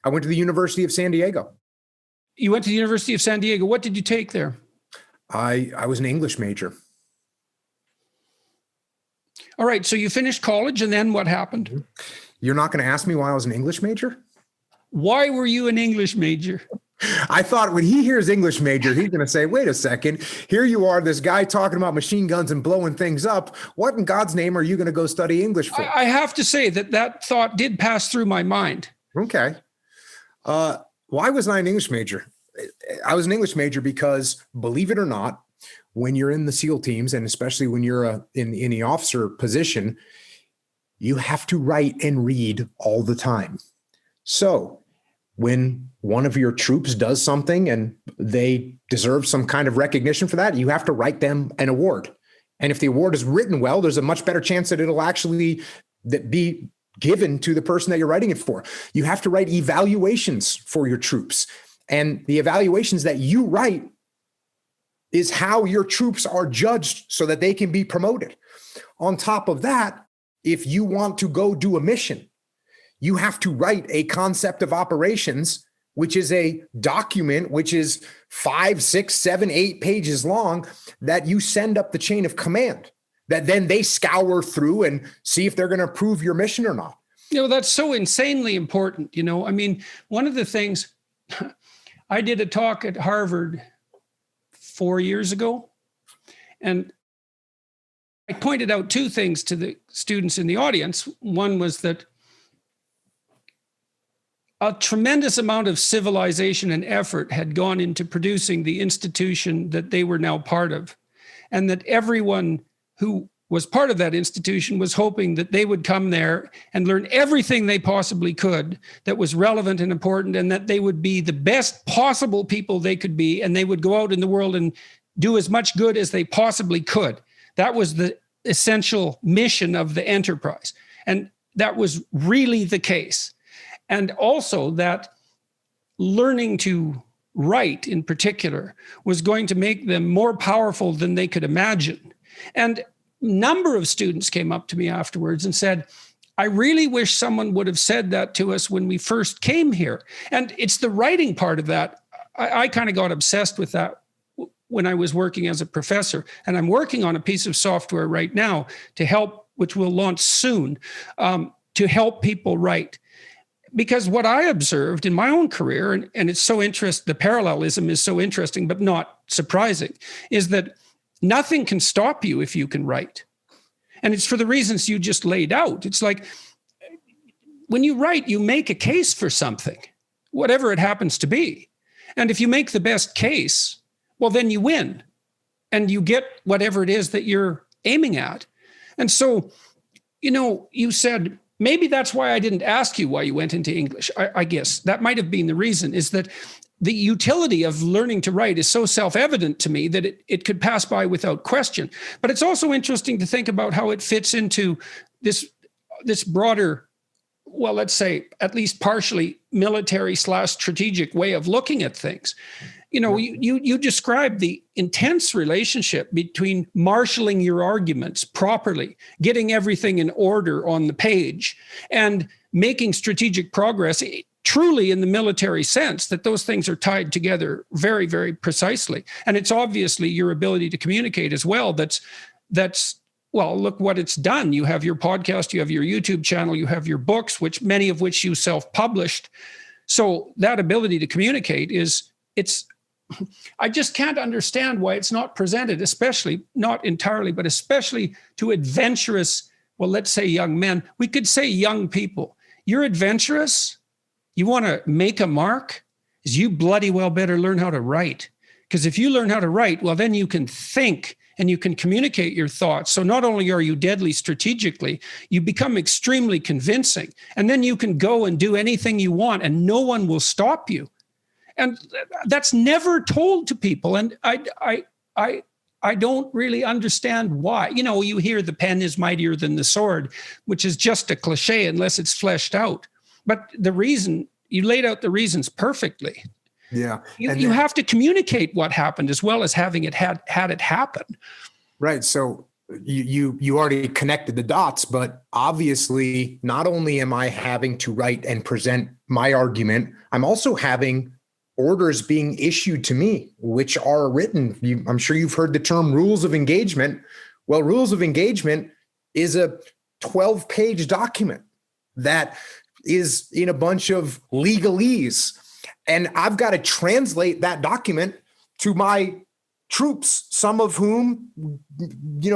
I went to the University of San Diego. You went to the University of San Diego. What did you take there? I was an English major. All right. So you finished college, and then what happened? You're not going to ask me why I was an English major? Why were you an English major? I thought when he hears English major, he's going to say, wait a second, here you are, this guy talking about machine guns and blowing things up. What in God's name are you going to go study English for? I have to say that thought did pass through my mind. Okay. Why was I an English major? I was an English major because, believe it or not, when you're in the SEAL teams, and especially when you're in the officer position, you have to write and read all the time. So when one of your troops does something and they deserve some kind of recognition for that, you have to write them an award. And if the award is written well, there's a much better chance that it'll actually be given to the person that you're writing it for. You have to write evaluations for your troops. And the evaluations that you write is how your troops are judged so that they can be promoted. On top of that, if you want to go do a mission, you have to write a concept of operations, which is a document, which is 5, 6, 7, 8 pages long, that you send up the chain of command, that then they scour through and see if they're going to approve your mission or not. That's so insanely important. I mean, one of the things, I did a talk at Harvard 4 years ago, and I pointed out 2 things to the students in the audience. One was that a tremendous amount of civilization and effort had gone into producing the institution that they were now part of, and that everyone who was part of that institution was hoping that they would come there and learn everything they possibly could that was relevant and important, and that they would be the best possible people they could be, and they would go out in the world and do as much good as they possibly could. That was the essential mission of the enterprise. And that was really the case. And also that learning to write in particular was going to make them more powerful than they could imagine. And a number of students came up to me afterwards and said, I really wish someone would have said that to us when we first came here. And it's the writing part of that. I kind of got obsessed with that when I was working as a professor. And I'm working on a piece of software right now to help, which will launch soon, to help people write. Because what I observed in my own career, and it's so interesting, the parallelism is so interesting, but not surprising, is that nothing can stop you if you can write. And it's for the reasons you just laid out. It's like when you write, you make a case for something, whatever it happens to be. And if you make the best case, well, then you win and you get whatever it is that you're aiming at. And so, you said, maybe that's why I didn't ask you why you went into English. I guess that might have been the reason, is that the utility of learning to write is so self-evident to me that it could pass by without question. But it's also interesting to think about how it fits into this broader, well, let's say at least partially military/strategic way of looking at things. You described the intense relationship between marshaling your arguments properly, getting everything in order on the page, and making strategic progress truly in the military sense, that those things are tied together very, very precisely. And it's obviously your ability to communicate as well. That's well, look what it's done. You have your podcast, you have your YouTube channel, you have your books, which many of which you self-published. So that ability to communicate I just can't understand why it's not presented, especially, not entirely, but especially to adventurous, well, let's say young men. We could say young people. You're adventurous, you want to make a mark, is you bloody well better learn how to write. Because if you learn how to write, well, then you can think and you can communicate your thoughts. So not only are you deadly strategically, you become extremely convincing. And then you can go and do anything you want and no one will stop you. And that's never told to people. And I don't really understand why. You hear the pen is mightier than the sword, which is just a cliche unless it's fleshed out. But the reason, you laid out the reasons perfectly. Yeah. You have to communicate what happened as well as having it had it happen. Right. So you already connected the dots, but obviously not only am I having to write and present my argument, I'm also having orders being issued to me, which are written. I'm sure you've heard the term rules of engagement. Well, rules of engagement is a 12-page document that is in a bunch of legalese. And I've got to translate that document to my troops, some of whom,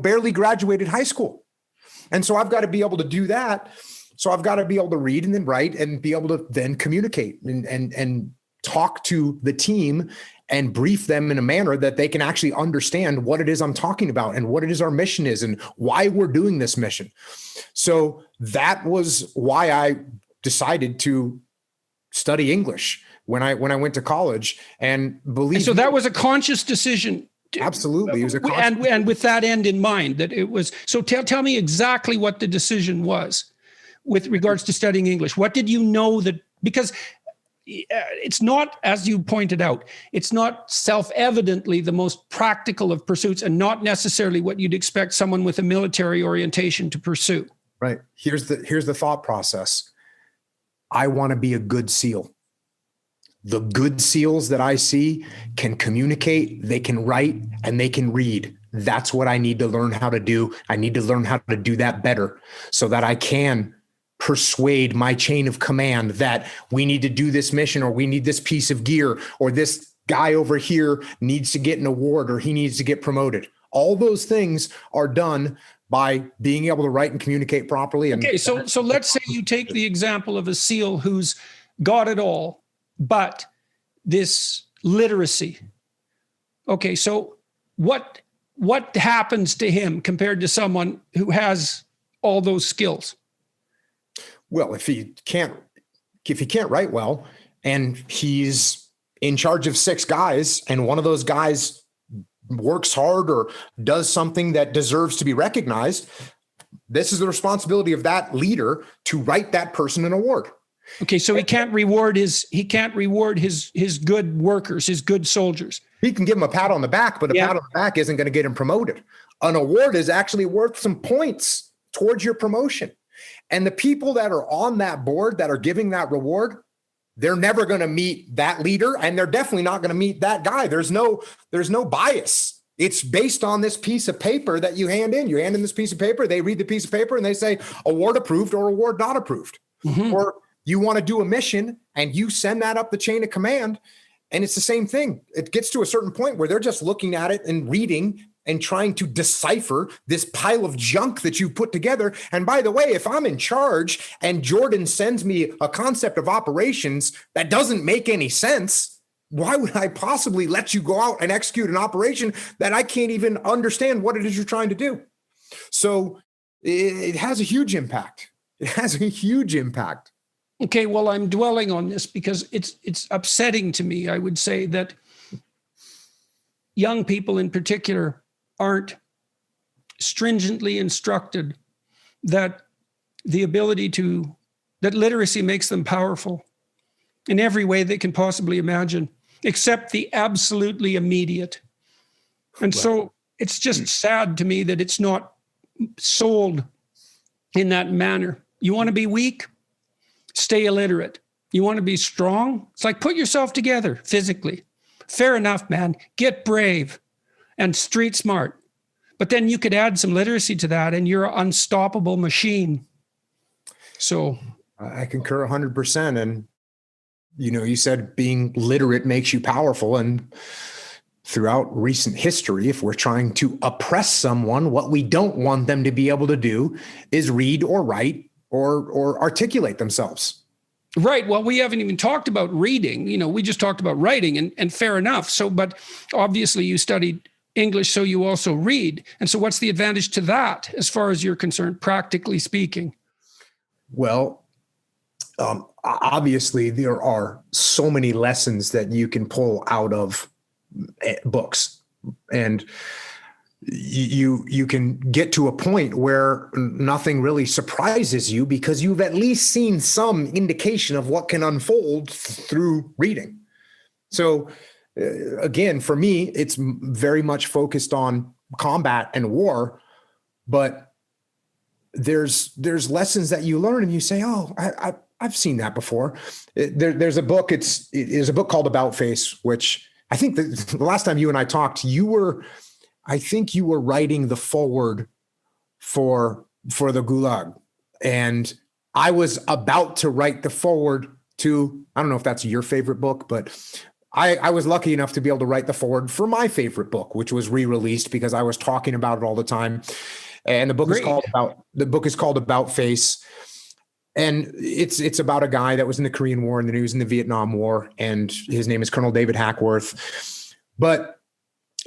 barely graduated high school. And so I've got to be able to do that. So I've got to be able to read and then write and be able to then communicate and talk to the team and brief them in a manner that they can actually understand what it is I'm talking about and what it is our mission is and why we're doing this mission. So that was why I decided to study English when I went to college, and so that was a conscious decision. Absolutely. It was and with that end in mind, that it was. So tell me exactly what the decision was with regards to studying English. What did you know that, because it's not, as you pointed out, it's not self-evidently the most practical of pursuits and not necessarily what you'd expect someone with a military orientation to pursue. Right. Here's the thought process. I want to be a good SEAL. The good SEALs that I see can communicate, they can write, and they can read. That's what I need to learn how to do. I need to learn how to do that better so that I can persuade my chain of command that we need to do this mission, or we need this piece of gear, or this guy over here needs to get an award, or he needs to get promoted. All those things are done by being able to write and communicate properly. Okay, so let's say you take the example of a SEAL who's got it all, but this literacy. Okay, so what happens to him compared to someone who has all those skills? Well, if he can't write well, and he's in charge of 6 guys, and one of those guys works hard or does something that deserves to be recognized, this is the responsibility of that leader to write that person an award. Okay, so he can't reward his good workers, his good soldiers. He can give him a pat on the back, but a pat on the back isn't going to get him promoted. An award is actually worth some points towards your promotion. And the people that are on that board that are giving that reward, they're never going to meet that leader, and they're definitely not going to meet that guy. There's no bias. It's based on this piece of paper that you hand in. You hand in this piece of paper, they read the piece of paper, and they say award approved or award not approved. Mm-hmm. Or you want to do a mission and you send that up the chain of command, and it's the same thing. It gets to a certain point where they're just looking at it and reading and trying to decipher this pile of junk that you put together. And by the way, if I'm in charge and Jordan sends me a concept of operations that doesn't make any sense, why would I possibly let you go out and execute an operation that I can't even understand what it is you're trying to do? So it has a huge impact. It has a huge impact. Okay, well, I'm dwelling on this because it's upsetting to me. I would say that young people in particular aren't stringently instructed that that literacy makes them powerful in every way they can possibly imagine, except the absolutely immediate. And so it's just sad to me that it's not sold in that manner. You want to be weak? Stay illiterate. You want to be strong? It's like, put yourself together physically. Fair enough, man. Get brave and street smart. But then you could add some literacy to that and you're an unstoppable machine. So I concur 100%. And, you said being literate makes you powerful. And throughout recent history, if we're trying to oppress someone, what we don't want them to be able to do is read or write or articulate themselves. Right. Well, we haven't even talked about reading. We just talked about writing, and fair enough. So, but obviously you studied English, so you also read. And so what's the advantage to that as far as you're concerned, practically speaking? Well, obviously there are so many lessons that you can pull out of books, and you can get to a point where nothing really surprises you because you've at least seen some indication of what can unfold through reading. So again, for me, it's very much focused on combat and war, but there's lessons that you learn and you say, oh, I've seen that before. There's a book. It is a book called About Face, which I think the last time you and I talked, I think you were writing the foreword for the Gulag, and I was about to write the foreword to, I don't know if that's your favorite book, but I was lucky enough to be able to write the foreword for my favorite book, which was re-released because I was talking about it all the time. And the book is called About Face. And it's about a guy that was in the Korean War and then he was in the Vietnam War, and his name is Colonel David Hackworth. But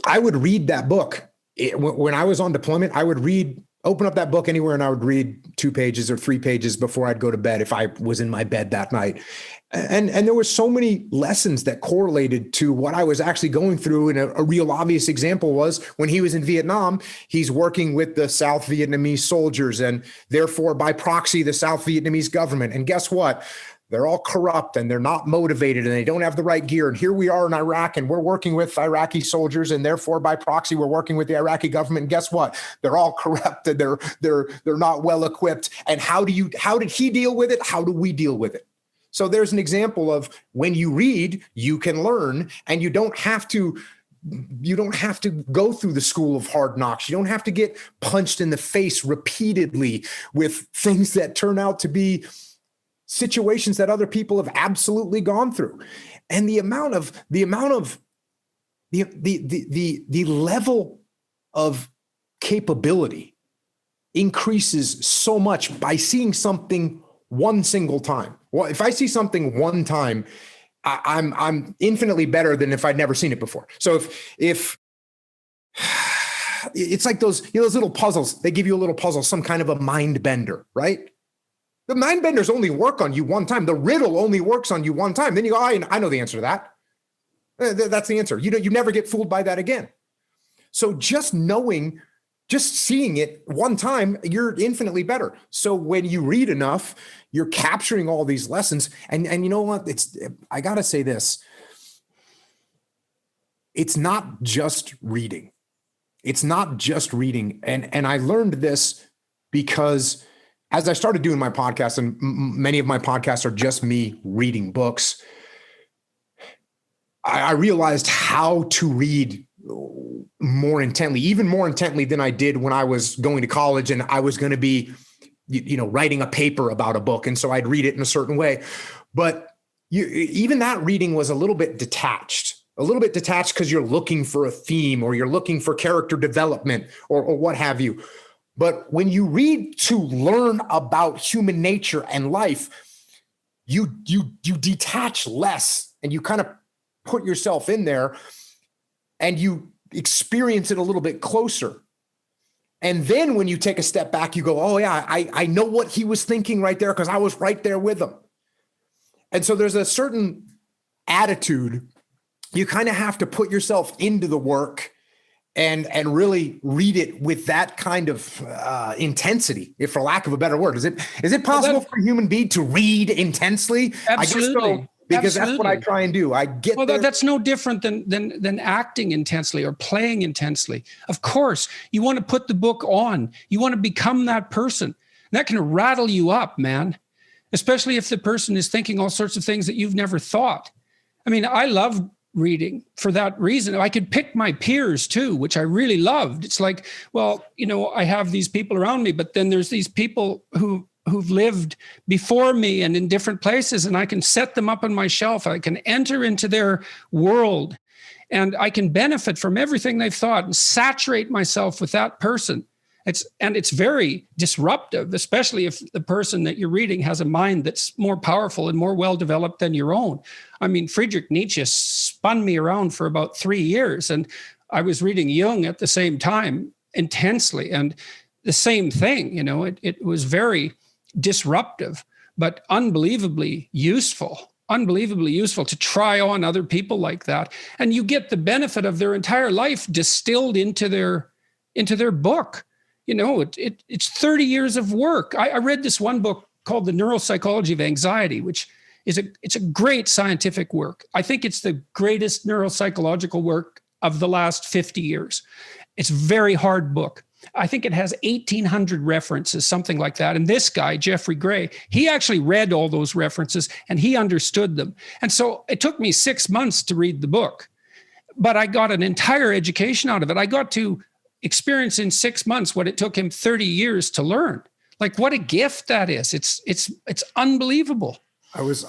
I would read that book when I was on deployment. I would open up that book anywhere and I would read 2 pages or 3 pages before I'd go to bed if I was in my bed that night. And there were so many lessons that correlated to what I was actually going through. And a real obvious example was when he was in Vietnam, he's working with the South Vietnamese soldiers and therefore by proxy, the South Vietnamese government. And guess what? They're all corrupt and they're not motivated and they don't have the right gear. And here we are in Iraq and we're working with Iraqi soldiers, and therefore by proxy, we're working with the Iraqi government. And guess what? They're all corrupt and they're not well equipped. And how did he deal with it? How do we deal with it? So there's an example of when you read, you can learn, and you don't have to go through the school of hard knocks. You don't have to get punched in the face repeatedly with things that turn out to be situations that other people have absolutely gone through. And the level of capability increases so much by seeing something one single time. Well, if I see something one time, I'm infinitely better than if I'd never seen it before. So if it's like those little puzzles, they give you a little puzzle, some kind of a mind bender, right? The mind benders only work on you one time. The riddle only works on you one time. Then you go, I know the answer to that. That's the answer. You never get fooled by that again. So just seeing it one time, you're infinitely better. So when you read enough, you're capturing all these lessons. And you know what? I got to say this. It's not just reading. It's not just reading. And I learned this because as I started doing my podcast, and many of my podcasts are just me reading books, I realized how to read more intently, even more intently than I did when I was going to college and I was going to be, writing a paper about a book. And so I'd read it in a certain way. But even that reading was a little bit detached because you're looking for a theme or you're looking for character development or what have you. But when you read to learn about human nature and life, you detach less and you kind of put yourself in there and you experience it a little bit closer. And then when you take a step back, you go, oh yeah, I know what he was thinking right there because I was right there with him. And so there's a certain attitude. You kind of have to put yourself into the work and really read it with that kind of intensity, if for lack of a better word. Is it possible for a human being to read intensely? Absolutely. I guess so, because that's what I try and do. That's no different than acting intensely or playing intensely. Of course, you want to put the book on. You want to become that person. That can rattle you up, man, especially if the person is thinking all sorts of things that you've never thought. I mean, I love reading for that reason. I could pick my peers too, which I really loved. It's like, well, I have these people around me, but then there's these people who've lived before me and in different places, and I can set them up on my shelf. I can enter into their world and I can benefit from everything they've thought and saturate myself with that person. It's very disruptive, especially if the person that you're reading has a mind that's more powerful and more well-developed than your own. I mean, Friedrich Nietzsche spun me around for about 3 years, and I was reading Jung at the same time intensely. And the same thing, it was very disruptive, but unbelievably useful to try on other people like that. And you get the benefit of their entire life distilled into their book. It's 30 years of work. I read this one book called The Neuropsychology of Anxiety, which it's a great scientific work. I think it's the greatest neuropsychological work of the last 50 years. It's a very hard book. I think it has 1,800 references, something like that. And this guy, Jeffrey Gray, he actually read all those references and he understood them. And so it took me 6 months to read the book, but I got an entire education out of it. I got to experience in 6 months what it took him 30 years to learn. Like, what a gift that is. It's unbelievable. I was